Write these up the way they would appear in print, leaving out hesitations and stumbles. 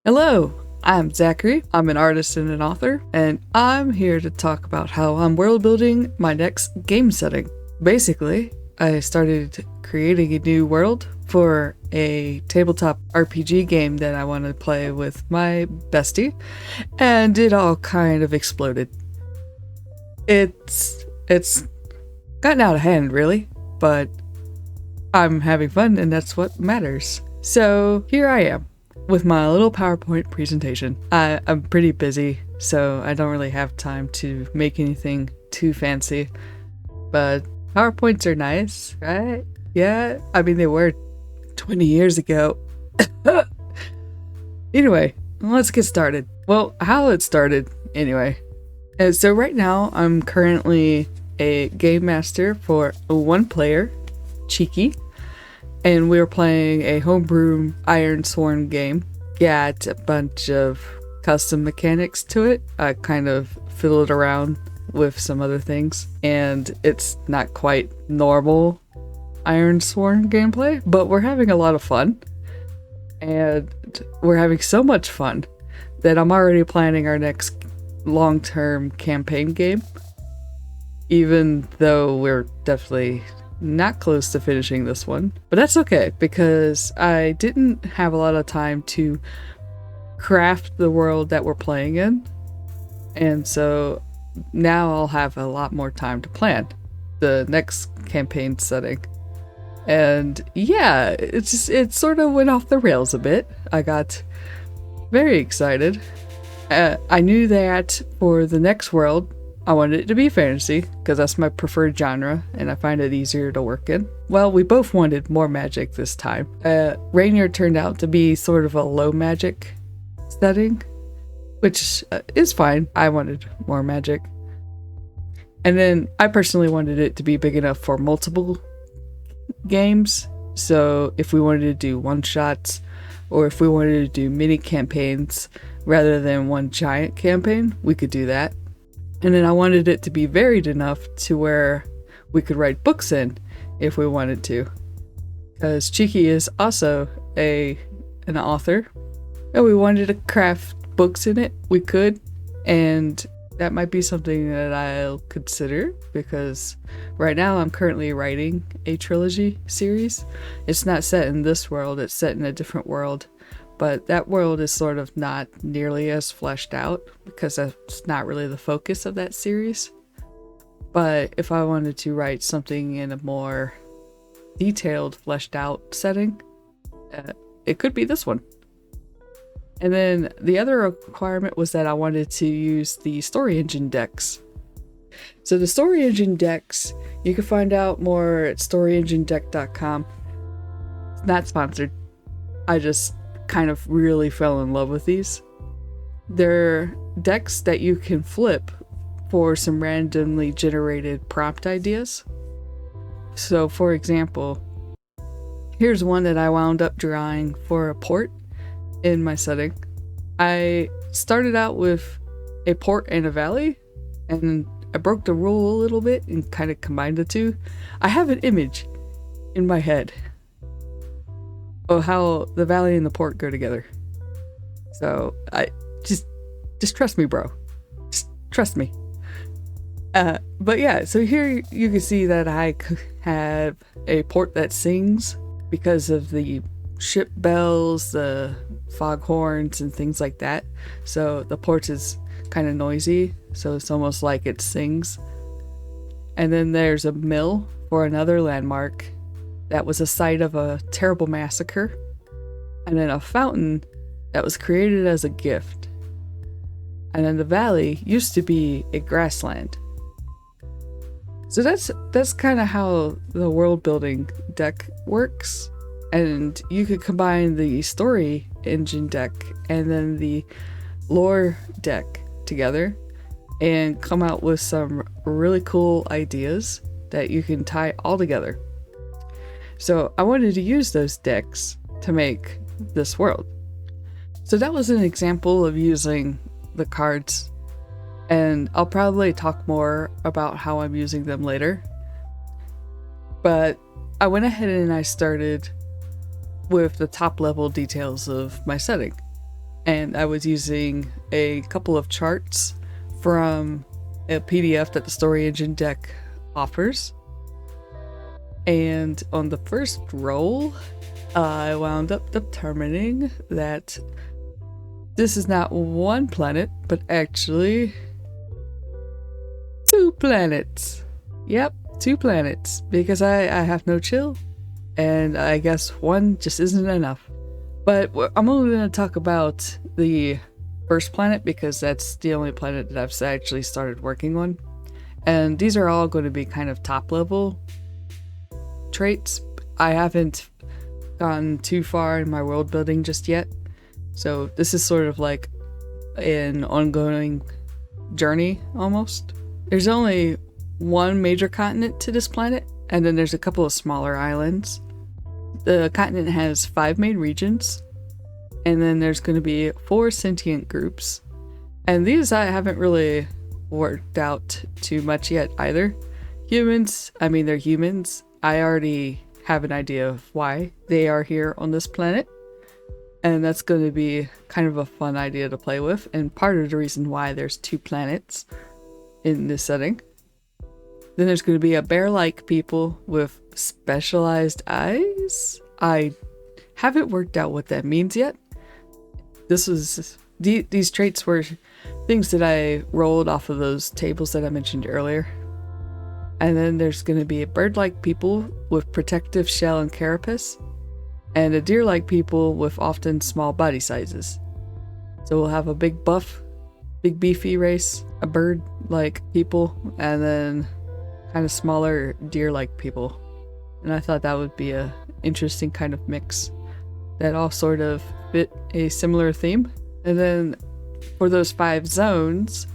Hello, I'm Zachary. I'm an artist and an author, and I'm here to talk about how I'm world building my next game setting. Basically, I started creating a new world for a tabletop RPG game that I wanted to play with my bestie, and it all kind of exploded. It's gotten out of hand, really, but I'm having fun, and that's what matters. So here I am with my little PowerPoint presentation. I'm pretty busy, so I don't really have time to make anything too fancy, but PowerPoints are nice, right? Yeah, I mean, they were 20 years ago. Anyway, let's get started. Well, how it started, anyway. So right now, I'm currently a game master for one player, Cheeky, and we're playing a homebrew Ironsworn game. Got a bunch of custom mechanics to it. I kind of fiddled around with some other things, and it's not quite normal Ironsworn gameplay, but we're having a lot of fun. And we're having so much fun that I'm already planning our next long-term campaign game, even though we're definitely not close to finishing this one. But that's okay, because I didn't have a lot of time to craft the world that we're playing in, and so now I'll have a lot more time to plan the next campaign setting. And yeah, it sort of went off the rails a bit. I got very excited. I knew that for the next world, I wanted it to be fantasy, because that's my preferred genre, and I find it easier to work in. Well, we both wanted more magic this time. Rainier turned out to be sort of a low magic setting, which is fine. I wanted more magic. And then I personally wanted it to be big enough for multiple games. So if we wanted to do one-shots, or if we wanted to do mini campaigns rather than one giant campaign, we could do that. And then I wanted it to be varied enough to where we could write books in if we wanted to. Because Cheeky is also an author, and we wanted to craft books in it. We could, and that might be something that I'll consider, because right now I'm currently writing a trilogy series. It's not set in this world, it's set in a different world. But that world is sort of not nearly as fleshed out, because that's not really the focus of that series. But if I wanted to write something in a more detailed, fleshed out setting, it could be this one. And then the other requirement was that I wanted to use the story engine decks. So the story engine decks, you can find out more at storyenginedeck.com. It's not sponsored. I just kind of really fell in love with these. They're decks that you can flip for some randomly generated prompt ideas. So for example, here's one that I wound up drawing for a port in my setting. I started out with a port and a valley, and I broke the rule a little bit and kind of combined the two. I have an image in my head of how the valley and the port go together. So I just trust me, bro. Just trust me. But yeah, so here you can see that I have a port that sings because of the ship bells, the foghorns, and things like that. So the port is kind of noisy, so it's almost like it sings. And then there's a mill for another landmark that was a site of a terrible massacre, and then a fountain that was created as a gift. And then the valley used to be a grassland. So that's kind of how the world building deck works. And you could combine the story engine deck and then the lore deck together and come out with some really cool ideas that you can tie all together. So I wanted to use those decks to make this world. So that was an example of using the cards, and I'll probably talk more about how I'm using them later. But I went ahead and I started with the top level details of my setting. and I was using a couple of charts from a PDF that the Story Engine deck offers. And on the first roll, I wound up determining that this is not one planet, but actually 2 planets. Yep, 2 planets, because I have no chill, and I guess one just isn't enough. But I'm only going to talk about the first planet because that's the only planet that I've actually started working on. And these are all going to be kind of top level traits. I haven't gotten too far in my world building just yet. So this is sort of like an ongoing journey almost. There's only one major continent to this planet, and then there's a couple of smaller islands. The continent has 5 main regions, and then there's going to be 4 sentient groups. And these I haven't really worked out too much yet either. Humans, I mean, they're humans. I already have an idea of why they are here on this planet. And that's going to be kind of a fun idea to play with, and part of the reason why there's 2 planets in this setting. Then there's going to be a bear-like people with specialized eyes. I haven't worked out what that means yet. These traits were things that I rolled off of those tables that I mentioned earlier. And then there's going to be a bird-like people with protective shell and carapace, and a deer-like people with often small body sizes. So we'll have a big buff, big beefy race, a bird-like people, and then kind of smaller deer-like people. And I thought that would be a interesting kind of mix that all sort of fit a similar theme. And then for those 5 zones,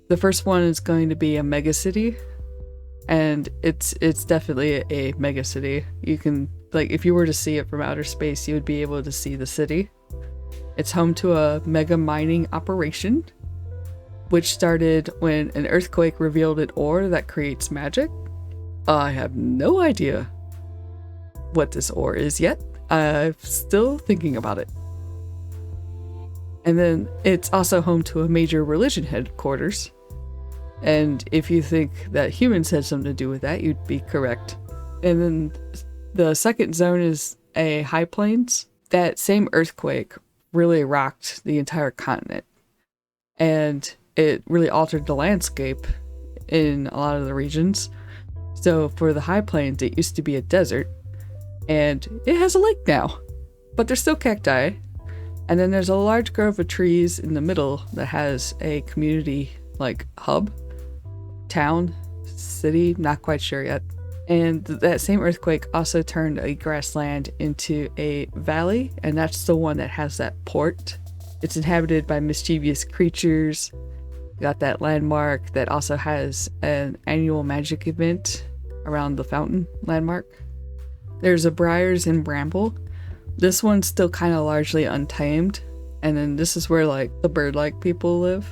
the first one is going to be a megacity, and it's definitely a megacity. You can, like, if you were to see it from outer space, you would be able to see the city. It's home to a mega mining operation, which started when an earthquake revealed an ore that creates magic. I have no idea what this ore is yet. I'm still thinking about it. And then it's also home to a major religion headquarters. And if you think that humans had something to do with that, you'd be correct. And then the second zone is a high plains. That same earthquake really rocked the entire continent, and it really altered the landscape in a lot of the regions. So for the high plains, it used to be a desert, and it has a lake now, but there's still cacti. And then there's a large grove of trees in the middle that has a community like hub, town, city, not quite sure yet. And that same earthquake also turned a grassland into a valley, and that's the one that has that port. It's inhabited by mischievous creatures. Got that landmark that also has an annual magic event around the fountain landmark. There's a briars and bramble. This one's still kind of largely untamed, and then this is where like the bird-like people live.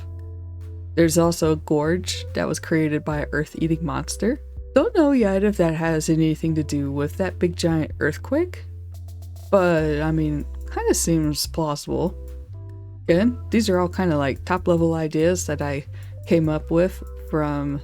There's also a gorge that was created by an earth-eating monster. Don't know yet if that has anything to do with that big giant earthquake, but I mean, kind of seems plausible. Again, these are all kind of like top level ideas that I came up with from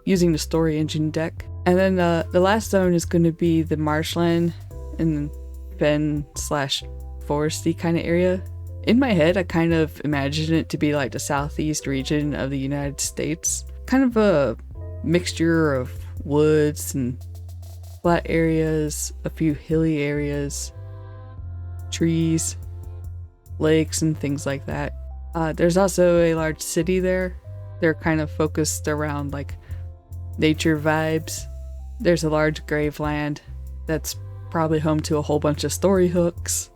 using the Story Engine deck. And then the last zone is going to be the marshland and fen/foresty kind of area. In my head, I kind of imagine it to be like the southeast region of the United States. Kind of a mixture of woods and flat areas, a few hilly areas, trees, lakes, and things like that. There's also a large city there. They're kind of focused around like nature vibes. There's a large graveland that's probably home to a whole bunch of story hooks.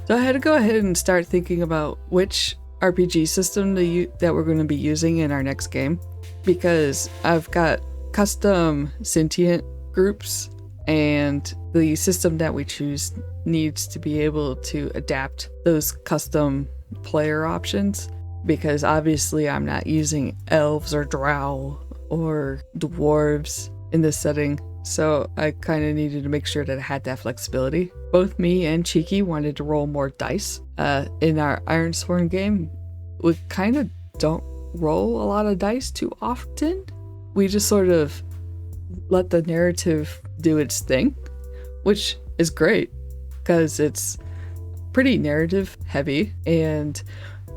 So I had to go ahead and start thinking about which RPG system that we're going to be using in our next game, because I've got custom sentient groups, and the system that we choose needs to be able to adapt those custom player options, because obviously I'm not using elves or drow or dwarves in this setting. so I kind of needed to make sure that I had that flexibility. Both me and Cheeky wanted to roll more dice. In our Ironsworn game, we kind of don't roll a lot of dice too often. We just sort of let the narrative do its thing, which is great because it's pretty narrative heavy, and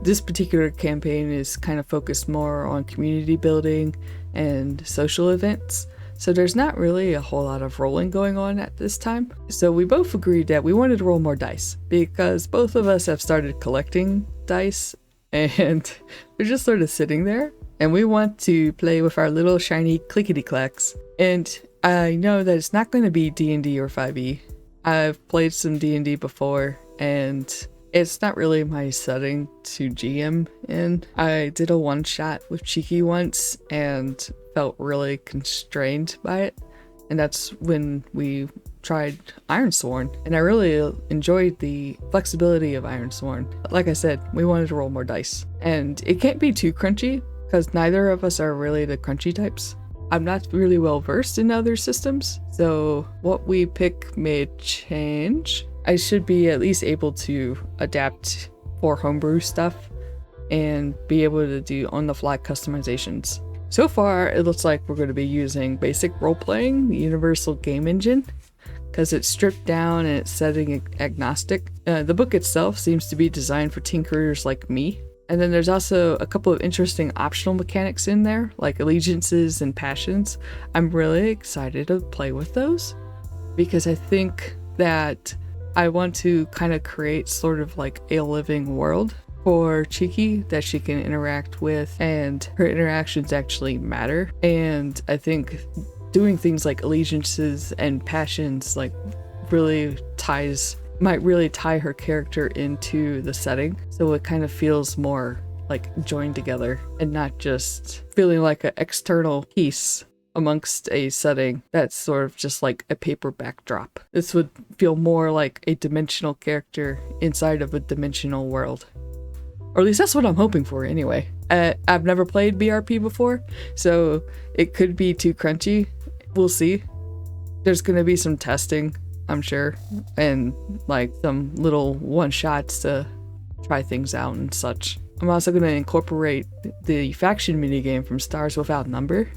this particular campaign is kind of focused more on community building and social events. So there's not really a whole lot of rolling going on at this time. So we both agreed that we wanted to roll more dice because both of us have started collecting dice and they're just sort of sitting there, and we want to play with our little shiny clickety clacks. And I know that it's not going to be D&D or 5e. I've played some D&D before, and it's not really my setting to GM in. I did a one-shot with Cheeky once and felt really constrained by it, and that's when we tried Ironsworn, and I really enjoyed the flexibility of Ironsworn. Like I said, we wanted to roll more dice, and it can't be too crunchy because neither of us are really the crunchy types. I'm not really well versed in other systems, so what we pick may change. I should be at least able to adapt for homebrew stuff and be able to do on-the-fly customizations. So far, it looks like we're going to be using basic role-playing, the universal game engine, because it's stripped down and it's setting agnostic. The book itself seems to be designed for tinkerers like me. And then there's also a couple of interesting optional mechanics in there, like allegiances and passions. I'm really excited to play with those because I think that I want to kind of create sort of like a living world for Cheeky that she can interact with, and her interactions actually matter. And I think doing things like allegiances and passions like might really tie her character into the setting, so it kind of feels more like joined together and not just feeling like an external piece amongst a setting that's sort of just like a paper backdrop. This would feel more like a dimensional character inside of a dimensional world. Or at least that's what I'm hoping for anyway. I've never played BRP before, so it could be too crunchy. We'll see. There's going to be some testing, I'm sure, and like some little one-shots to try things out and such. I'm also going to incorporate the faction minigame from Stars Without Number.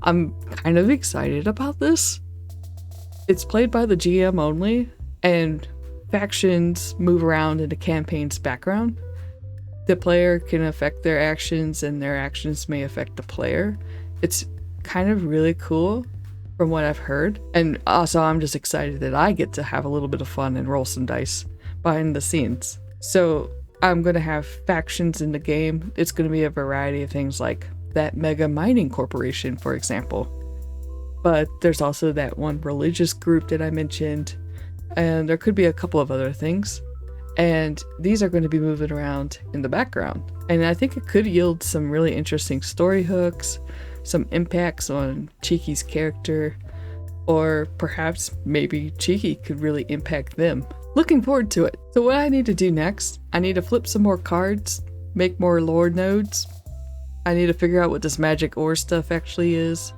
I'm kind of excited about this. It's played by the GM only, and factions move around in the campaign's background. The player can affect their actions, and their actions may affect the player. It's kind of really cool from what I've heard. And also, I'm just excited that I get to have a little bit of fun and roll some dice behind the scenes. So I'm going to have factions in the game. It's going to be a variety of things like that mega mining corporation, for example. But there's also that one religious group that I mentioned, and there could be a couple of other things. And these are going to be moving around in the background. And I think it could yield some really interesting story hooks, some impacts on Cheeky's character, or perhaps maybe Cheeky could really impact them. Looking forward to it. So what I need to do next, I need to flip some more cards, make more lore nodes. I need to figure out what this magic ore stuff actually is.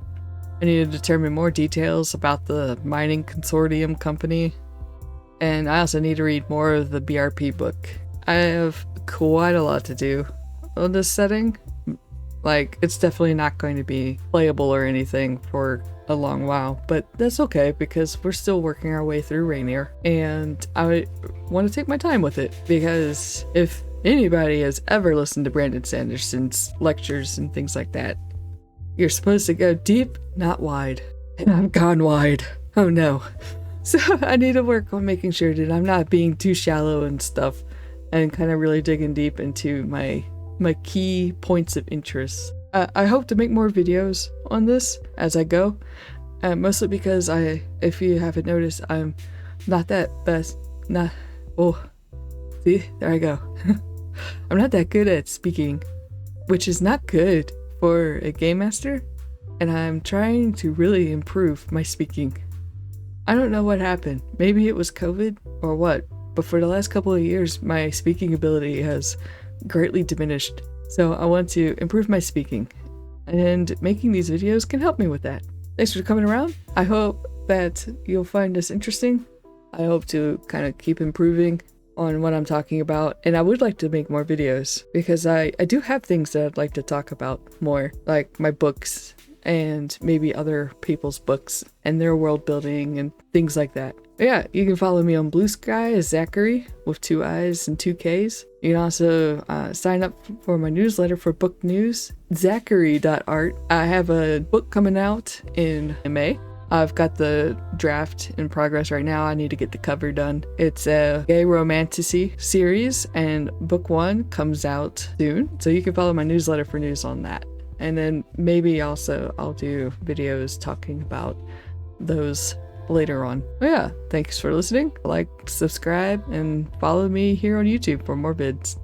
I need to determine more details about the mining consortium company. And I also need to read more of the BRP book. I have quite a lot to do on this setting. Like, it's definitely not going to be playable or anything for a long while, but that's okay because we're still working our way through Rainier, and I want to take my time with it because if anybody has ever listened to Brandon Sanderson's lectures and things like that, you're supposed to go deep, not wide. And I've gone wide. Oh no. So I need to work on making sure that I'm not being too shallow and stuff, and kind of really digging deep into my key points of interest. I hope to make more videos on this as I go, mostly because if you haven't noticed, I'm not that best. See, there I go. I'm not that good at speaking, which is not good for a game master, and I'm trying to really improve my speaking. I don't know what happened. Maybe it was COVID or what, but for the last couple of years, my speaking ability has greatly diminished. So I want to improve my speaking, and making these videos can help me with that. thanks for coming around. I hope that you'll find this interesting. I hope to kind of keep improving on what I'm talking about, and I would like to make more videos because I do have things that I'd like to talk about more, like my books and maybe other people's books and their world building and things like that. But yeah, you can follow me on Blue Sky as Zachary with 2 I's and 2 K's. You can also sign up for my newsletter for book news, Zachary.art. I have a book coming out in May. I've got the draft in progress right now. I need to get the cover done. It's a gay romantasy series, and book 1 comes out soon. So you can follow my newsletter for news on that. And then maybe also I'll do videos talking about those later on. But yeah, thanks for listening. Like, subscribe, and follow me here on YouTube for more vids.